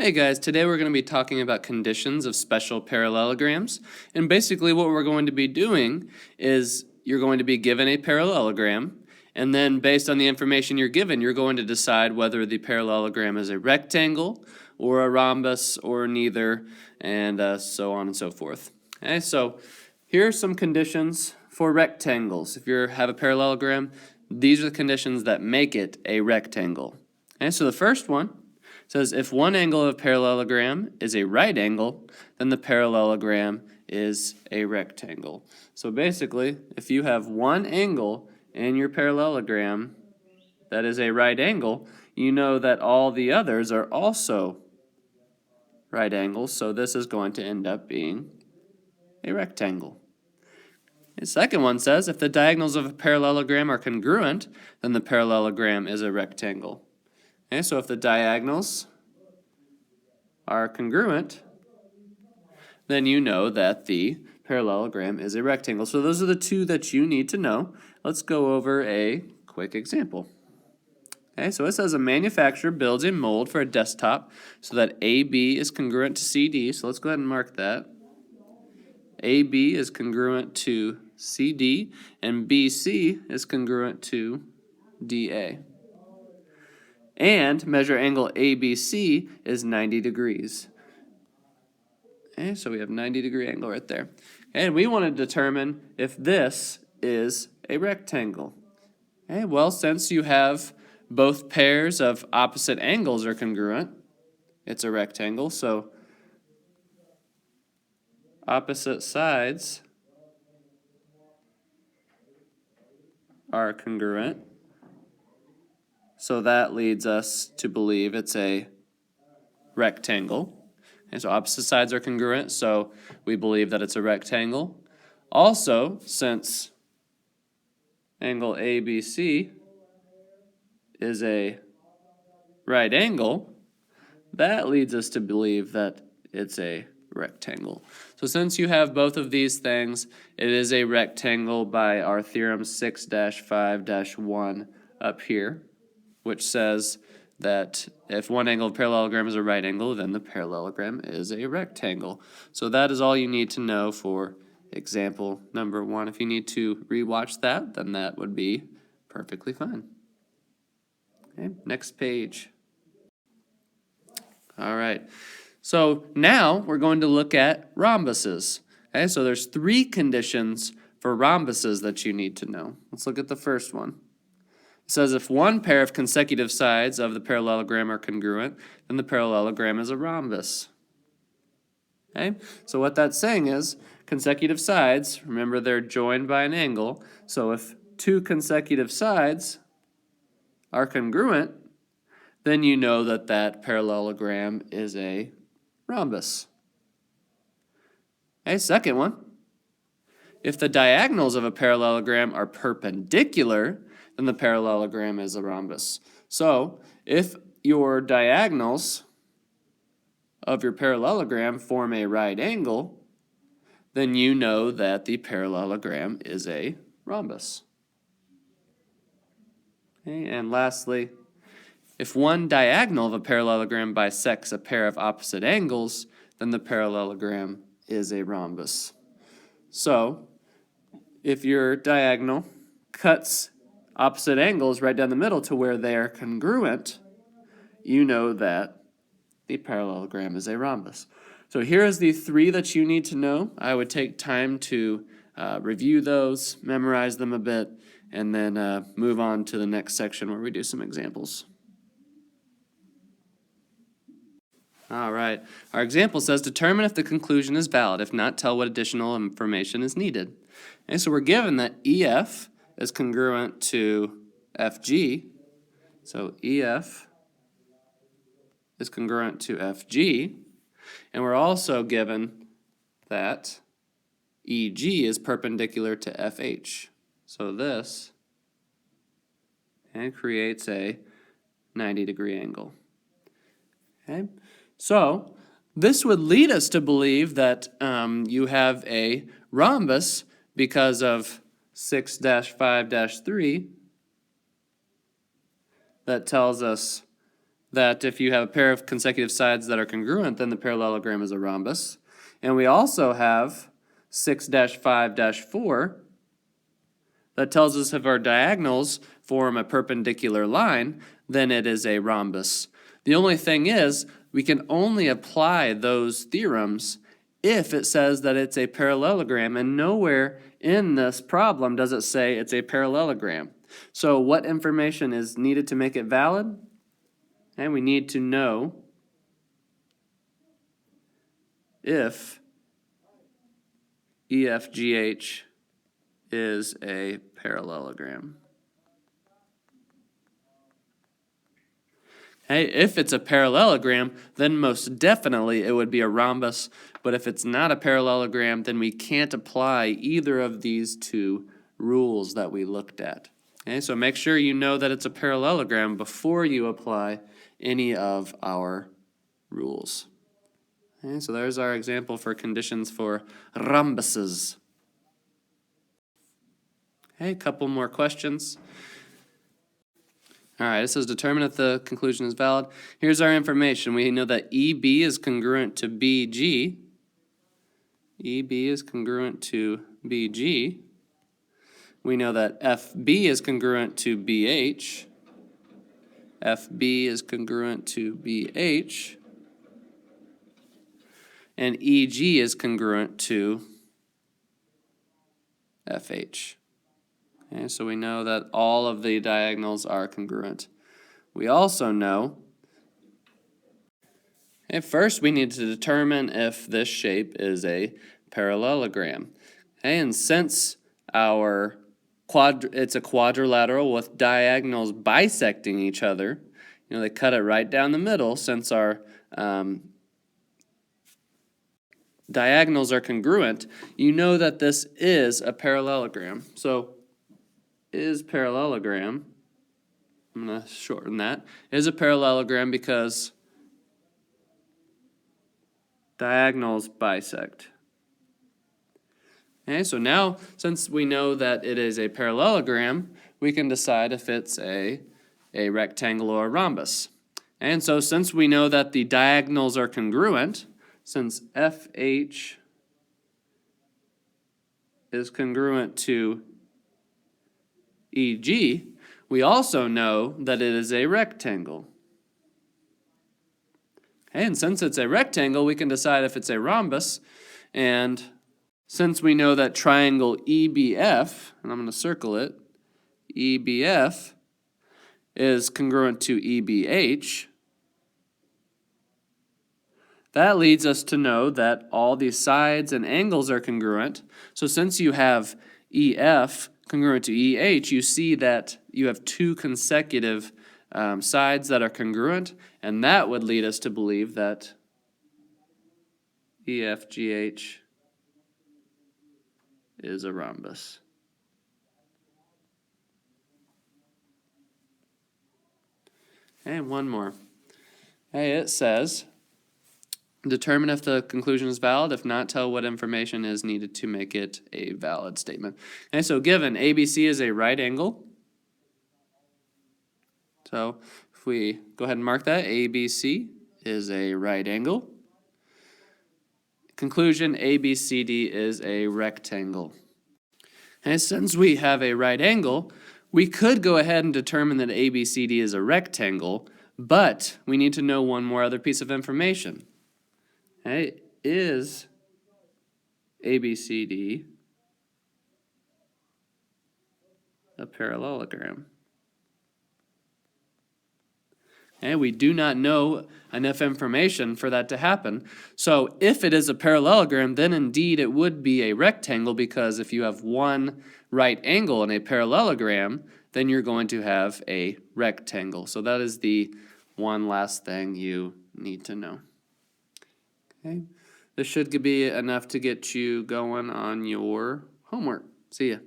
Hey guys, today we're going to be talking about conditions of special parallelograms. And basically what we're going to be doing is you're going to be given a parallelogram, and then based on the information you're given, you're going to decide whether the parallelogram is a rectangle or a rhombus or neither, and so on and so forth. Okay, so here are some conditions for rectangles. If you have a parallelogram, these are the conditions that make it a rectangle. Okay, so the first one says if one angle of a parallelogram is a right angle, then the parallelogram is a rectangle. So basically, if you have one angle in your parallelogram that is a right angle, you know that all the others are also right angles, so this is going to end up being a rectangle. The second one says if the diagonals of a parallelogram are congruent, then the parallelogram is a rectangle. Okay, so if the diagonals are congruent, then you know that the parallelogram is a rectangle. So those are the two that you need to know. Let's go over a quick example. Okay, so it says a manufacturer builds a mold for a desktop so that AB is congruent to CD. So let's go ahead and mark that. AB is congruent to CD, and BC is congruent to DA. And measure angle ABC is 90 degrees. Okay, so we have 90-degree angle right there. And we want to determine if this is a rectangle. Okay, well, since you have both pairs of opposite angles are congruent, it's a rectangle. So opposite sides are congruent. So that leads us to believe it's a rectangle. And so opposite sides are congruent, so we believe that it's a rectangle. Also, since angle ABC is a right angle, that leads us to believe that it's a rectangle. So since you have both of these things, it is a rectangle by our theorem 6-5-1 up here, which says that if one angle of parallelogram is a right angle, then the parallelogram is a rectangle. So that is all you need to know for example number 1. If you need to rewatch that, then that would be perfectly fine. Okay, next page. All right, so now we're going to look at rhombuses. Okay, so there's 3 conditions for rhombuses that you need to know. Let's look at the first one. It says if one pair of consecutive sides of the parallelogram are congruent, then the parallelogram is a rhombus. Okay? So what that's saying is consecutive sides, remember they're joined by an angle, so if 2 consecutive sides are congruent, then you know that that parallelogram is a rhombus. Okay, second one. If the diagonals of a parallelogram are perpendicular, then the parallelogram is a rhombus. So if your diagonals of your parallelogram form a right angle, then you know that the parallelogram is a rhombus. Okay, and lastly, if one diagonal of a parallelogram bisects a pair of opposite angles, then the parallelogram is a rhombus. So if your diagonal cuts opposite angles right down the middle to where they are congruent, you know that the parallelogram is a rhombus. So here is the 3 that you need to know. I would take time to review those, memorize them a bit, and then move on to the next section where we do some examples. All right, our example says determine if the conclusion is valid. If not, tell what additional information is needed. And so we're given that EF is congruent to FG. So EF is congruent to FG. And we're also given that EG is perpendicular to FH. So this creates a 90-degree angle. Okay, so this would lead us to believe that you have a rhombus because of 6-5-3 that tells us that if you have a pair of consecutive sides that are congruent, then the parallelogram is a rhombus. And we also have 6-5-4 that tells us if our diagonals form a perpendicular line, then it is a rhombus. The only thing is, we can only apply those theorems if it says that it's a parallelogram, and nowhere in this problem does it say it's a parallelogram. So what information is needed to make it valid? And we need to know if EFGH is a parallelogram. Okay, if it's a parallelogram, then most definitely it would be a rhombus, but if it's not a parallelogram, then we can't apply either of these two rules that we looked at. Okay, so make sure you know that it's a parallelogram before you apply any of our rules. Okay, so there's our example for conditions for rhombuses. Okay, a couple more questions. All right, it says determine if the conclusion is valid. Here's our information. We know that EB is congruent to BG. EB is congruent to BG. We know that FB is congruent to BH. FB is congruent to BH. And EG is congruent to FH. Okay, so we know that all of the diagonals are congruent. We also know, first we need to determine if this shape is a parallelogram. Okay, and since our it's a quadrilateral with diagonals bisecting each other, they cut it right down the middle. Since our diagonals are congruent, you know that this is a parallelogram. So is parallelogram, I'm going to shorten that, is a parallelogram because diagonals bisect. Okay, so now since we know that it is a parallelogram, we can decide if it's a rectangle or a rhombus. And so since we know that the diagonals are congruent, since FH is congruent to EG, we also know that it is a rectangle. Okay, and since it's a rectangle, we can decide if it's a rhombus. And since we know that triangle EBF, and I'm going to circle it, EBF is congruent to EBH, that leads us to know that all these sides and angles are congruent. So since you have EF congruent to EH, you see that you have two consecutive sides that are congruent, and that would lead us to believe that EFGH is a rhombus. And one more. Hey, it says, determine if the conclusion is valid. If not, tell what information is needed to make it a valid statement. And so given ABC is a right angle, so if we go ahead and mark that, ABC is a right angle. Conclusion, ABCD is a rectangle. And since we have a right angle, we could go ahead and determine that ABCD is a rectangle, but we need to know one more other piece of information. Okay, is ABCD a parallelogram? Okay, we do not know enough information for that to happen. So if it is a parallelogram, then indeed it would be a rectangle, because if you have one right angle in a parallelogram, then you're going to have a rectangle. So that is the one last thing you need to know. Okay, this should be enough to get you going on your homework. See ya.